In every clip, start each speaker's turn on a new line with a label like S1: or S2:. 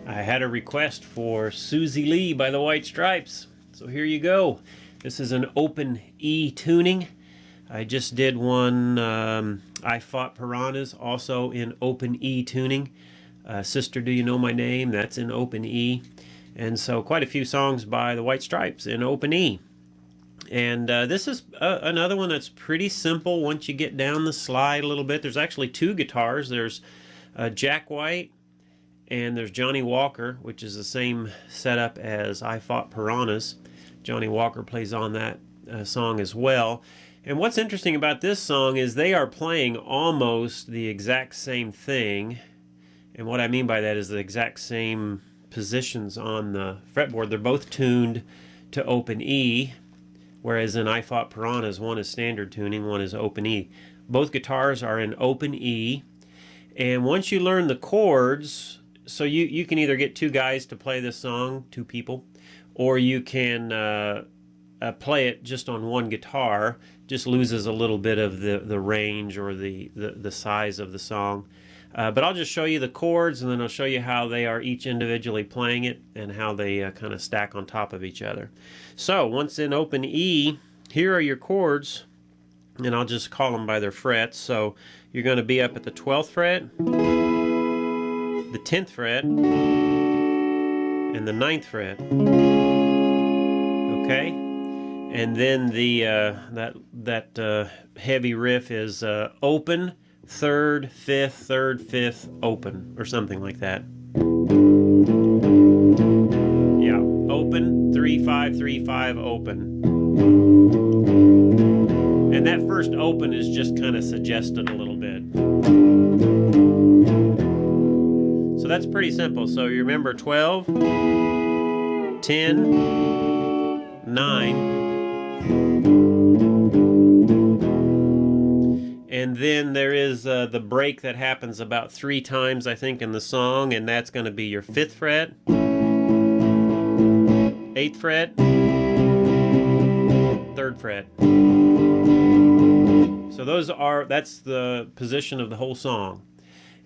S1: I had a request for Suzy Lee by the White Stripes, so here you go. This is an open E tuning. I just did one, I Fought Piranhas, also in open E tuning. Sister, Do You Know My Name? That's in open E. And so quite a few songs by the White Stripes in open E. And this is another one that's pretty simple once you get down the slide a little bit. There's actually two guitars. There's Jack White and there's Johnny Walker, which is the same setup as I Fought Piranhas. Johnny Walker plays on that song as well. And what's interesting about this song is they are playing almost the exact same thing. And what I mean by that is the exact same positions on the fretboard. They're both tuned to open E, whereas in I Fought Piranhas, one is standard tuning, one is open E. Both guitars are in open E. And once you learn the chords, so you can either get two guys to play this song, two people, or you can play it just on one guitar. Just loses a little bit of the range or the size of the song. But I'll just show you the chords, and then I'll show you how they are each individually playing it and how they kind of stack on top of each other. So once in open E, here are your chords, and I'll just call them by their frets. So you're going to be up at the 12th fret, the 10th fret, and the 9th fret. Okay, and then the that heavy riff is open, 3rd, 5th, 3rd, 5th, open, or something like that. Yeah, open, 3, 5, 3, 5, open. And that first open is just kind of suggested a little bit. So that's pretty simple. So you remember 12, 10, 9, and then there is the break that happens about 3 times, I think, in the song, and that's going to be your 5th fret, 8th fret, 3rd fret. So that's the position of the whole song.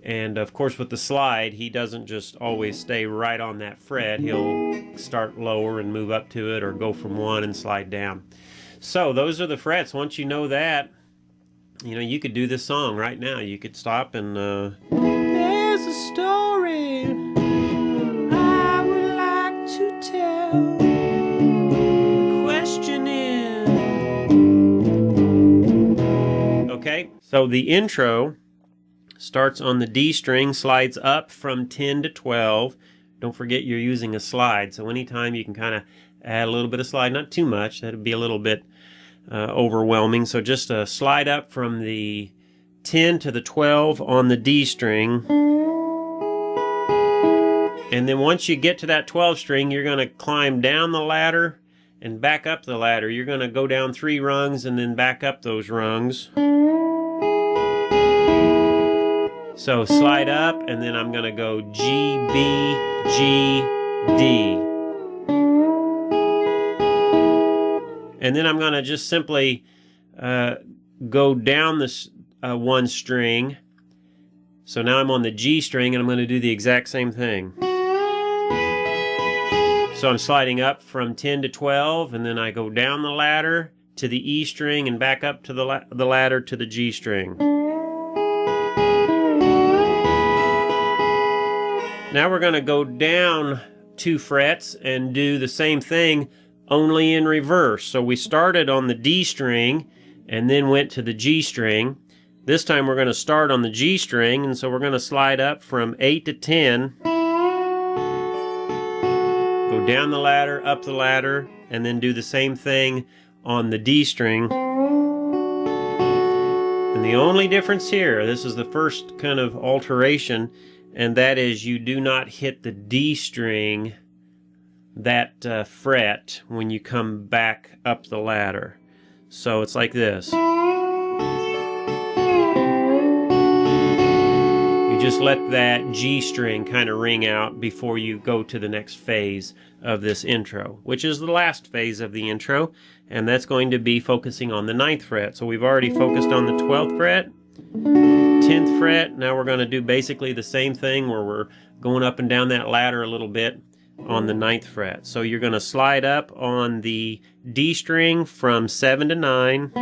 S1: And of course with the slide, he doesn't just always stay right on that fret. He'll start lower and move up to it, or go from 1 and slide down. So those are the frets. Once you know that, you could do this song right now. You could stop and there's a story I would like to tell. The question is, okay, so the intro starts on the D string, slides up from 10 to 12. Don't forget you're using a slide, so anytime you can kind of add a little bit of slide, not too much, that'd be a little bit overwhelming. So just a slide up from the 10 to the 12 on the D string. And then once you get to that 12 string, you're going to climb down the ladder and back up the ladder. You're going to go down 3 rungs and then back up those rungs. So slide up, and then I'm going to go G, B, G, D. And then I'm going to just simply go down this one string. So now I'm on the G string, and I'm going to do the exact same thing. So I'm sliding up from 10 to 12, and then I go down the ladder to the E string and back up to the ladder to the G string. Now we're going to go down 2 frets and do the same thing, only in reverse. So we started on the D string and then went to the G string. This time we're going to start on the G string, and so we're going to slide up from 8 to 10, go down the ladder, up the ladder, and then do the same thing on the D string. And the only difference here, this is the first kind of alteration, and that is you do not hit the D string, that fret, when you come back up the ladder. So it's like this. You just let that G string kind of ring out before you go to the next phase of this intro, which is the last phase of the intro, and that's going to be focusing on the 9th fret. So we've already focused on the 12th fret, 10th fret. Now we're going to do basically the same thing where we're going up and down that ladder a little bit on the 9th fret. So you're going to slide up on the D string from 7 to 9,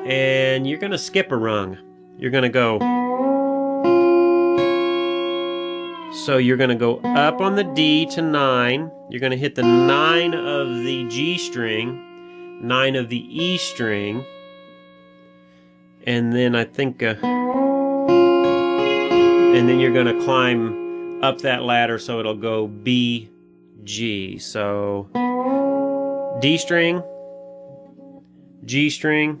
S1: and you're going to skip a rung. You're going to go, so you're going to go up on the D to 9, you're going to hit the 9 of the G string, 9 of the E string, and then I think, and then you're going to climb up that ladder so it'll go B, G. So D string, G string,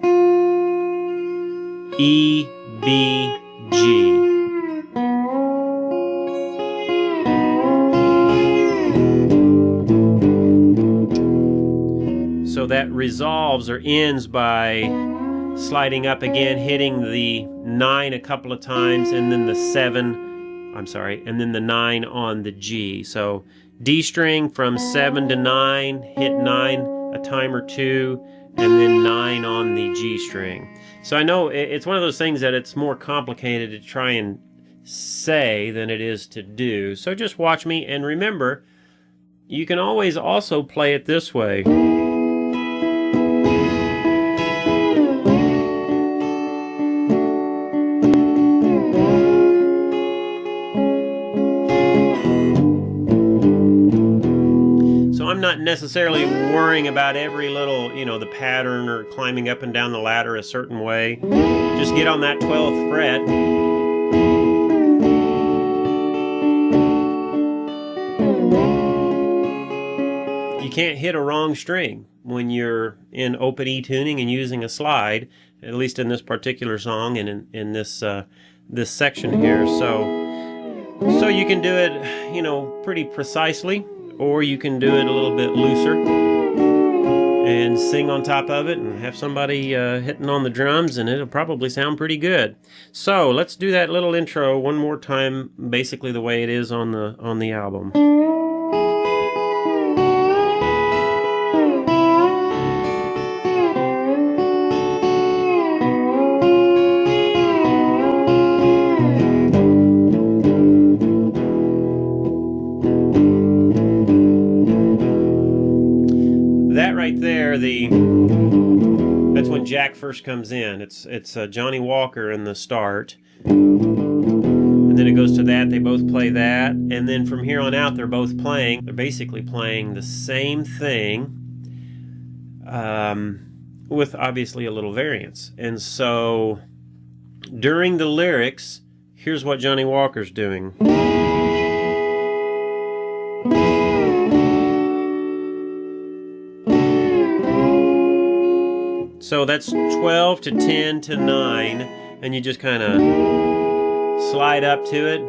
S1: E, B, G. So that resolves or ends by sliding up again, hitting the 9 a couple of times, and then the 7, and then the 9 on the G. So D string from 7 to 9, hit 9 a time or two, and then 9 on the G string. So I know it's one of those things that it's more complicated to try and say than it is to do. So just watch me, and remember, you can always also play it this way. I'm not necessarily worrying about every little, the pattern or climbing up and down the ladder a certain way. Just get on that 12th fret. You can't hit a wrong string when you're in open E tuning and using a slide, at least in this particular song and in this this section here. So you can do it, pretty precisely, or you can do it a little bit looser and sing on top of it and have somebody hitting on the drums, and it'll probably sound pretty good. So let's do that little intro one more time, basically the way it is on the album. That right there, that's when Jack first comes in. It's Johnny Walker in the start, and then it goes to that. They both play that, and then from here on out, they're basically playing the same thing, with obviously a little variance. And so during the lyrics, here's what Johnny Walker's doing. So that's 12 to 10 to 9, and you just kind of slide up to it.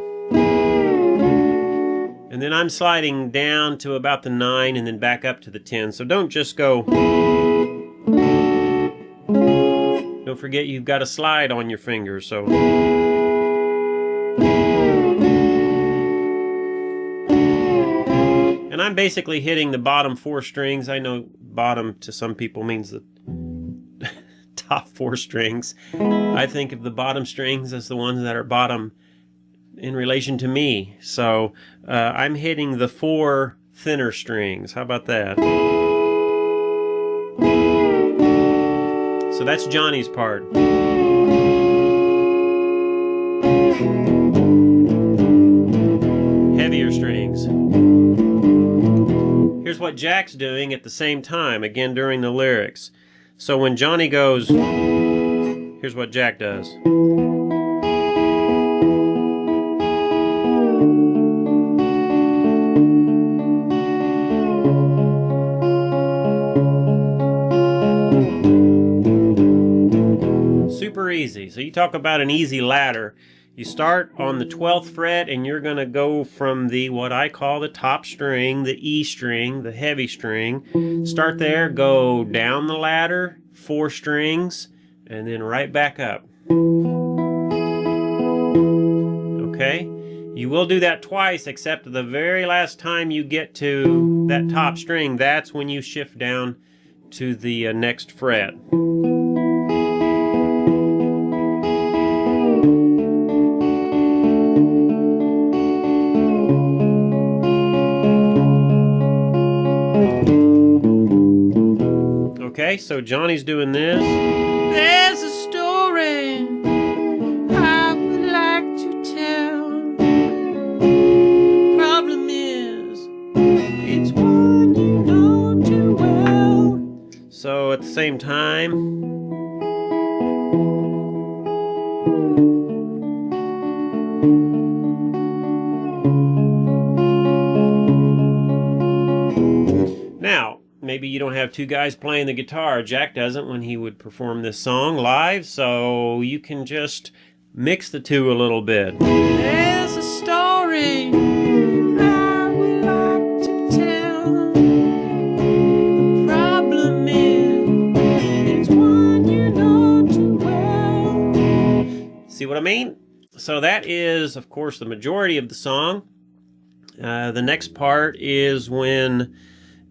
S1: And then I'm sliding down to about the 9 and then back up to the 10. So don't just go. Don't forget you've got a slide on your fingers. So. And I'm basically hitting the bottom 4 strings. I know bottom to some people means the top 4 strings. I think of the bottom strings as the ones that are bottom in relation to me. So I'm hitting the 4 thinner strings. How about that? So that's Johnny's part. Heavier strings. Here's what Jack's doing at the same time, again during the lyrics. So when Johnny goes, here's what Jack does. Super easy. So you talk about an easy ladder. You start on the 12th fret, and you're going to go from what I call the top string, the E string, the heavy string. Start there, go down the ladder, 4 strings, and then right back up. Okay? You will do that twice, except the very last time you get to that top string, that's when you shift down to the next fret. Okay, so Johnny's doing this. There's a story I would like to tell. The problem is, it's one you know too well. So at the same time, now, maybe you don't have two guys playing the guitar. Jack doesn't when he would perform this song live, so you can just mix the two a little bit. There's a story I would like to tell. The problem is, it's one you know too well. See what I mean? So that is, of course, the majority of the song. The next part is when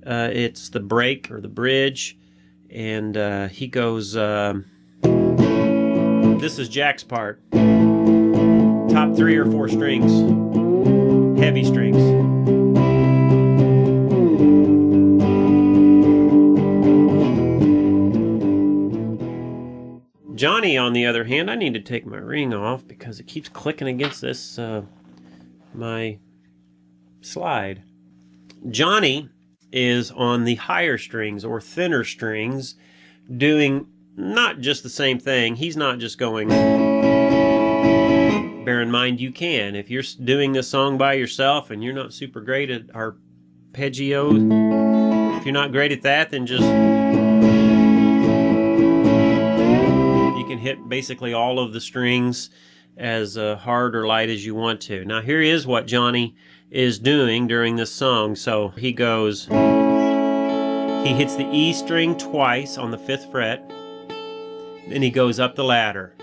S1: it's the break or the bridge, and he goes, this is Jack's part. Top 3 or 4 strings, heavy strings. Johnny, on the other hand, I need to take my ring off because it keeps clicking against this, my slide. Johnny is on the higher strings or thinner strings, doing not just the same thing. He's not just going. Bear in mind, you can. If you're doing this song by yourself and you're not super great at arpeggios, if you're not great at that, then just you can hit basically all of the strings as hard or light as you want to. Now here is what Johnny is doing during this song. So he goes, he hits the E string twice on the 5th fret, then he goes up the ladder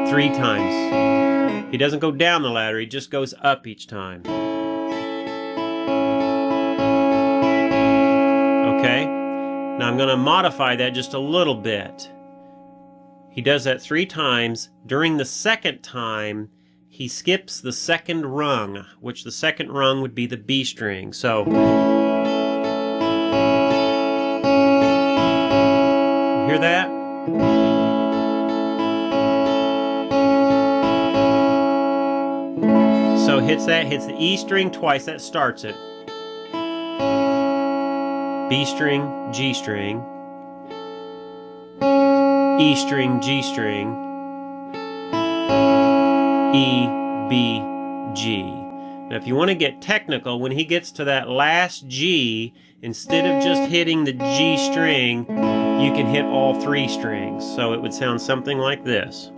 S1: 3 times. He doesn't go down the ladder, he just goes up each time. Okay? Now I'm going to modify that just a little bit. He does that 3 times. During the second time, he skips the second rung, which the second rung would be the B string. So, hear that? So hits the E string twice, that starts it. B string, G string, E string, G string, E, B, G. Now if you want to get technical, when he gets to that last G, instead of just hitting the G string, you can hit all 3 strings. So it would sound something like this.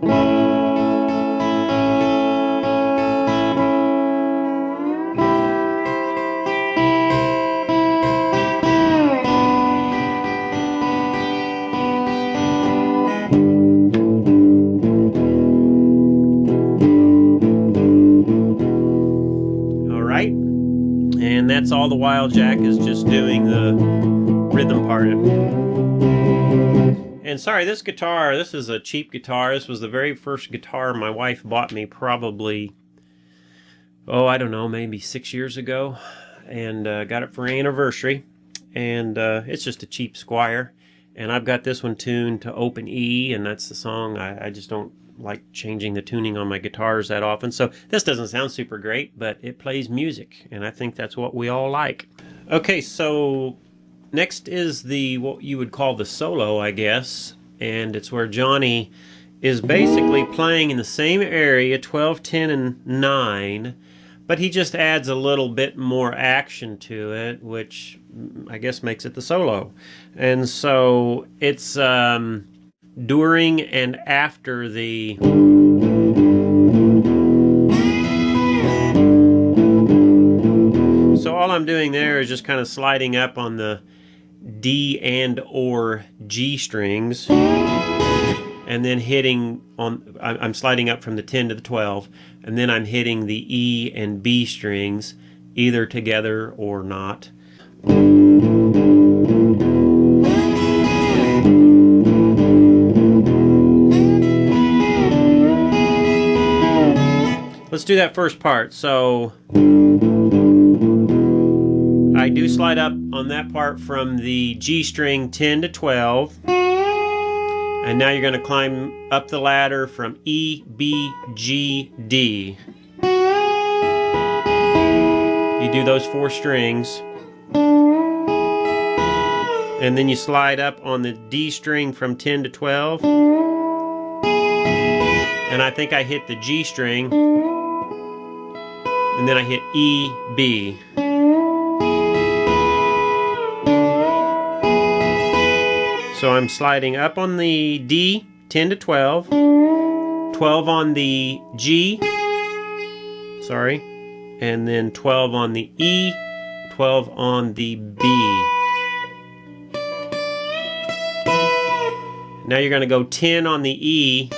S1: And that's all the while Jack is just doing the rhythm part. And sorry, this guitar, this is a cheap guitar. This was the very first guitar my wife bought me probably, I don't know, maybe 6 years ago. And got it for an anniversary. And it's just a cheap Squire. And I've got this one tuned to open E, and that's the song. I just don't like changing the tuning on my guitars that often. So this doesn't sound super great, but it plays music, and I think that's what we all like. Okay, so next is what you would call the solo, I guess, and it's where Johnny is basically playing in the same area, 12, 10, and 9, but he just adds a little bit more action to it, which I guess makes it the solo. And so it's during and after the so all I'm doing there is just kind of sliding up on the D and or G strings, and then hitting on, I'm sliding up from the 10 to the 12, and then I'm hitting the E and B strings either together or not. Let's do that first part. So I do slide up on that part from the G string 10 to 12. And now you're going to climb up the ladder from E, B, G, D. You do those 4 strings. And then you slide up on the D string from 10 to 12. And I think I hit the G string. And then I hit E, B. So I'm sliding up on the D, 10 to 12, 12 on the G, and then 12 on the E, 12 on the B. Now you're going to go 10 on the E.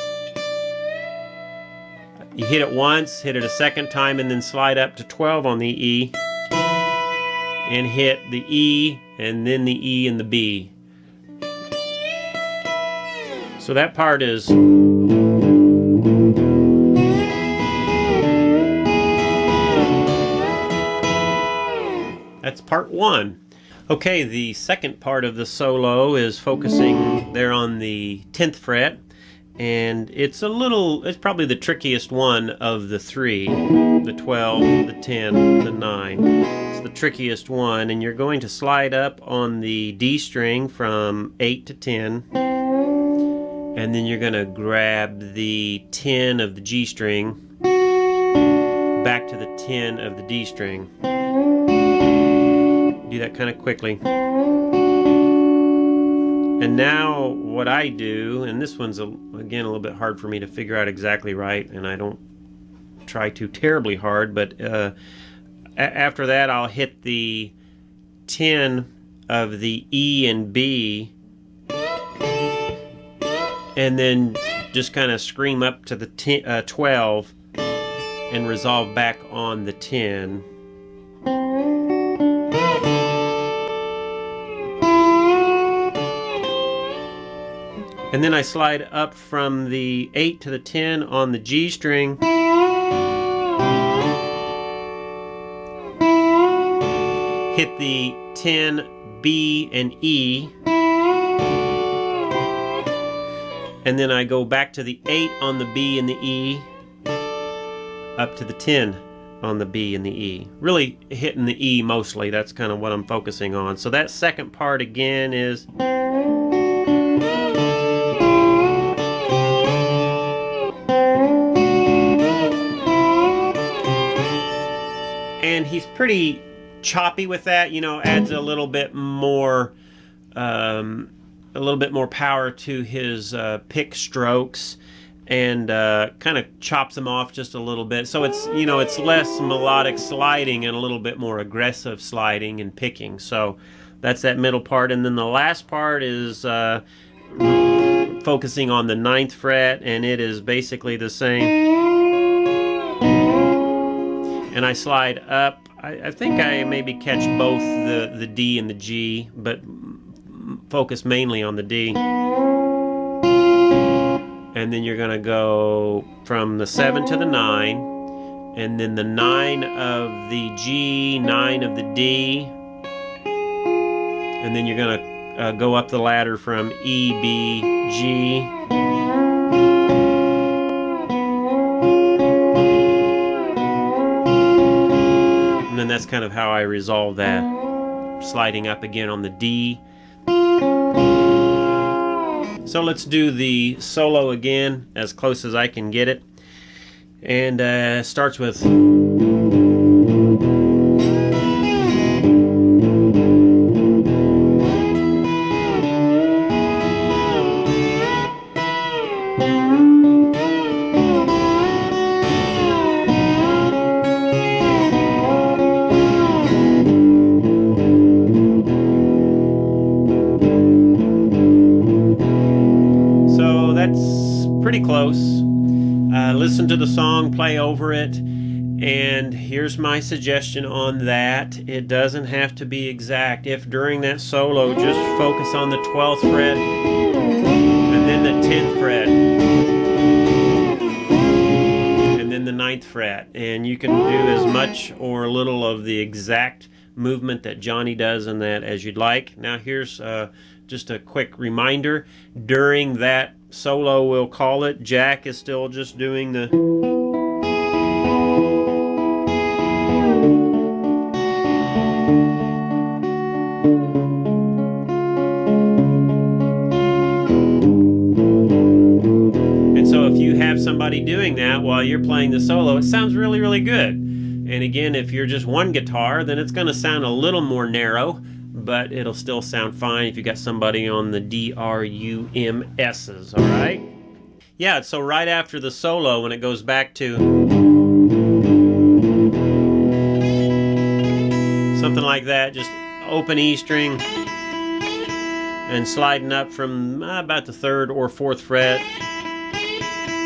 S1: You hit it once, hit it a second time, and then slide up to 12 on the E, and hit the E, and then the E and the B. So that part is that's part 1. Okay, the second part of the solo is focusing there on the 10th fret, and it's probably the trickiest one of the 3, the 12, the 10, the 9. It's the trickiest one, and you're going to slide up on the D string from 8 to 10. And then you're going to grab the 10 of the G string back to the 10 of the D string. Do that kind of quickly. And now what I do, and this one's again a little bit hard for me to figure out exactly right, and I don't try too terribly hard, but after that I'll hit the 10 of the E and B, and then just kind of scream up to the 12 and resolve back on the 10. And then I slide up from the 8 to the 10 on the G string. Hit the 10, B, and E. And then I go back to the 8 on the B and the E, up to the 10 on the B and the E. Really hitting the E mostly, that's kind of what I'm focusing on. So that second part again is... And he's pretty choppy with that, adds a little bit more power to his pick strokes, and kind of chops them off just a little bit. So it's less melodic sliding and a little bit more aggressive sliding and picking. So that's that middle part, and then the last part is focusing on the 9th fret, and it is basically the same. And I slide up. I think I maybe catch both the D and the G, but focus mainly on the D. And then you're going to go from the 7 to the 9, and then the 9 of the G, 9 of the D, and then you're going to go up the ladder from E, B, G. And then that's kind of how I resolve that, sliding up again on the D. So let's do the solo again, as close as I can get it. And starts with... pretty close. Listen to the song, play over it, and here's my suggestion on that. It doesn't have to be exact. If during that solo, just focus on the 12th fret and then the 10th fret and then the 9th fret, and you can do as much or little of the exact movement that Johnny does in that as you'd like. Now here's just a quick reminder. During that solo, we'll call it, Jack is still just doing the... And so if you have somebody doing that while you're playing the solo, it sounds really, really good. And again, if you're just one guitar, then it's going to sound a little more narrow, but it'll still sound fine if you got somebody on the DRUMSs, all right? Yeah, so right after the solo, when it goes back to something like that, just open E string and sliding up from about the 3rd or 4th fret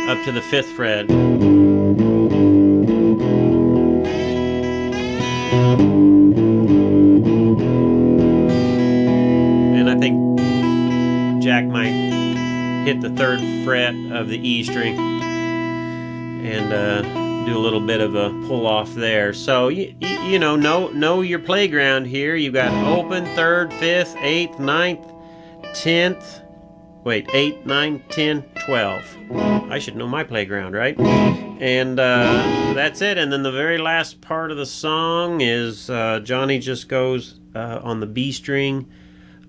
S1: up to the 5th fret. And I think Jack might hit the 3rd fret of the E string and do a little bit of a pull off there. So you know your playground here. You got open, 3rd, 5th, 8th, 9th, 10th. Wait, 8, 9, 10, 12. I should know my playground, right? And that's it. And then the very last part of the song is Johnny just goes on the B string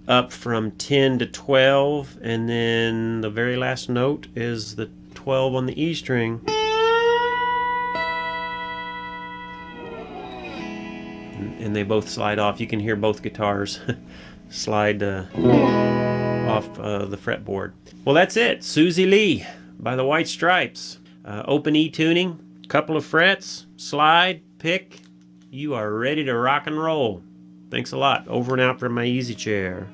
S1: up from 10 to 12. And then the very last note is the 12 on the E string. And they both slide off. You can hear both guitars slide off the fretboard. Well, that's it. Suzy Lee by the White Stripes. Open E tuning, couple of frets, slide, pick. You are ready to rock and roll. Thanks a lot. Over and out from my easy chair.